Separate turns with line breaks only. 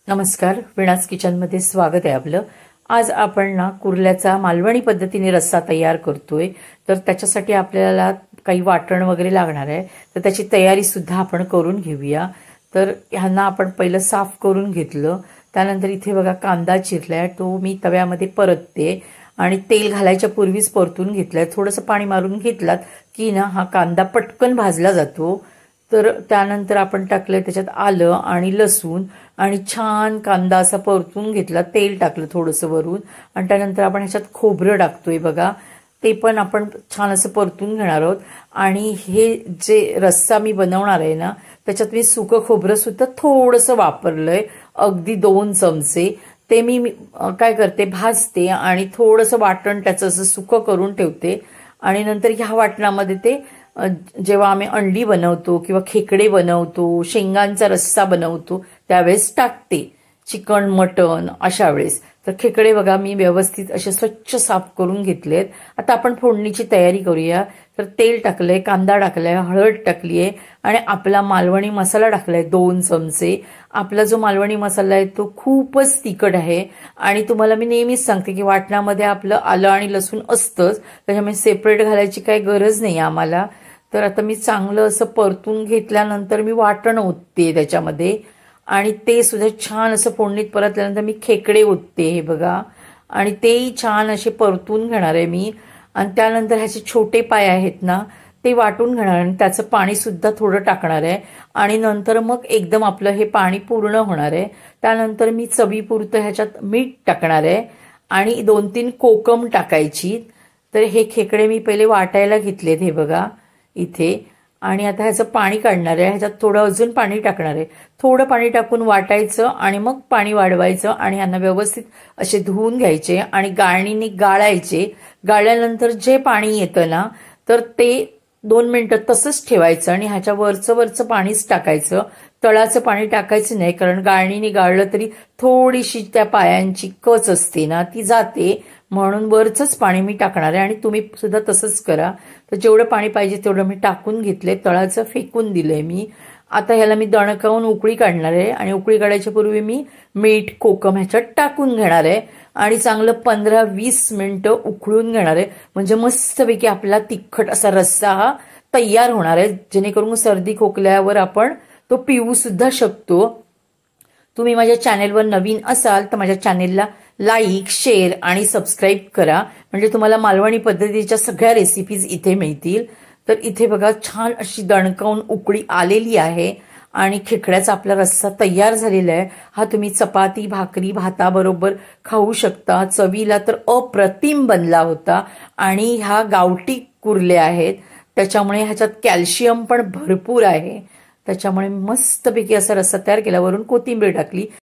नमस्कार, वीणाज किचनमध्ये स्वागत आहे आपलं। आज आपण ना कुर्ल्याचा मालवणी पद्धतीने रस्सा तयार करतोय। तर त्याच्यासाठी आपल्याला काही वाटण वगैरे लागणार आहे, तर त्याची तयारी सुद्धा आपण करून घेऊया। तर ह्यांना आपण पहिलं साफ करून घेतलं। त्यानंतर इथे बघा कांदा चिरलाय, तो मी तव्यामध्ये परतते आणि तेल घालायच्या पूर्वीच परतून घेतलाय। थोडंसं पाणी मारून घेतलात की ना हा कांदा पटकन भाजला जातो। तर त्यानंतर आपण टाकलं त्याच्यात आलं आणि लसूण आणि छान कांदा असा परतून घेतला, तेल टाकलं थोडंसं वरून आणि त्यानंतर आपण ह्याच्यात खोबरं टाकतोय बघा, ते पण आपण छान असं परतून घेणार आहोत। आणि हे जे रस्सा मी बनवणार आहे ना, त्याच्यात मी सुकं खोबरं सुद्धा थोडंसं वापरलंय, अगदी 2 चमचे। ते मी काय करते, भाजते आणि थोडंसं वाटण त्याचं असं सुकं करून ठेवते आणि नंतर ह्या वाटणामध्ये ते जेव्हा आम्ही अंडी बनवतो किंवा खेकडे बनवतो, शेंगांचा रस्सा बनवतो त्यावेळेस टाकते, चिकन मटण अशा वेळेस। तर खेकडे बघा मी व्यवस्थित असे स्वच्छ साफ करून घेतलेत। आता आपण फोडणीची तयारी करूया। तर तेल टाकलंय, कांदा टाकलाय, हळद टाकलीये आणि आपला मालवणी मसाला टाकलाय 2 चमचे। आपला जो मालवणी मसाला आहे तो खूपच तिखट आहे आणि तुम्हाला मी नेहमीच सांगते की वाटणामध्ये आपलं आलं आणि लसूण असतंच, त्याच्यामुळे सेपरेट घालायची काही गरज नाही आम्हाला। तर आता मी चांगलं असं परतून घेतल्यानंतर मी वाटण ओतते त्याच्यामध्ये आणि ते सुद्धा छान असं फोडणीत परतल्यानंतर मी खेकडे ओतते हे बघा, आणि तेही छान असे परतून घेणार आहे मी। आणि त्यानंतर ह्याचे छोटे पाय आहेत ना, ते वाटून घेणार आणि त्याचं पाणी सुद्धा थोडं टाकणार आहे आणि नंतर मग एकदम आपलं हे पाणी पूर्ण होणार आहे। त्यानंतर मी चवीपुरतं ह्याच्यात मीठ टाकणार आहे आणि 2-3 कोकम टाकायची। तर हे खेकडे मी पहिले वाटायला घेतलेत हे बघा इथे, आणि आता ह्याचं पाणी काढणार आहे, ह्याच्यात थोडं अजून पाणी टाकणार आहे। थोडं पाणी टाकून वाटायचं आणि मग पाणी वाढवायचं आणि ह्यांना व्यवस्थित असे धुवून घ्यायचे आणि गाळणीने गाळायचे। गाळल्यानंतर जे पाणी येतं ना, तर ते 2 मिनिटं तसंच ठेवायचं आणि ह्याच्या वरचं पाणीच टाकायचं, तळाचं पाणी टाकायचं नाही, कारण गाळणीने गाळलं तरी थोडीशी त्या पायांची कच असते ना ती जाते, म्हणून वरचंच पाणी मी टाकणार आहे आणि तुम्ही सुद्धा तसंच करा। तर जेवढं पाणी पाहिजे तेवढं मी टाकून घेतलंय, तळाचं फेकून दिलंय मी। आता ह्याला मी दणकावून उकळी काढणार आहे आणि उकळी काढायच्या पूर्वी मी मीठ कोकम ह्याच्यात टाकून घेणार आहे आणि चांगलं 15-20 मिनिटं उकळून घेणार आहे, म्हणजे मस्तपैकी आपला तिखट असा रस्सा हा तयार होणार आहे, जेणेकरून सर्दी खोकल्यावर आपण तो पिऊ सुद्धा शकतो। तुम्ही माझ्या चॅनेलवर नवीन असाल तर माझ्या चॅनेलला लाईक, शेअर आणि सबस्क्राईब करा, म्हणजे तुम्हाला मालवणी पद्धतीच्या सगळ्या रेसिपीज इथे मिळतील। तर इथे बघा छान अशी दणकावून उकळी आलेली आहे आणि खेकड्याचा आपला रस्सा तयार झालेला आहे। हा तुम्ही चपाती, भाकरी, भाताबरोबर खाऊ शकता। चवीला तर अप्रतिम बनला होता आणि ह्या गावठी कुर्ल्या आहेत, त्याच्यामुळे ह्याच्यात कॅल्शियम पण भरपूर आहे, त्याच्यामुळे मस्तपैकी असा रस्सा तयार केला, वरून कोथिंबीर टाकली।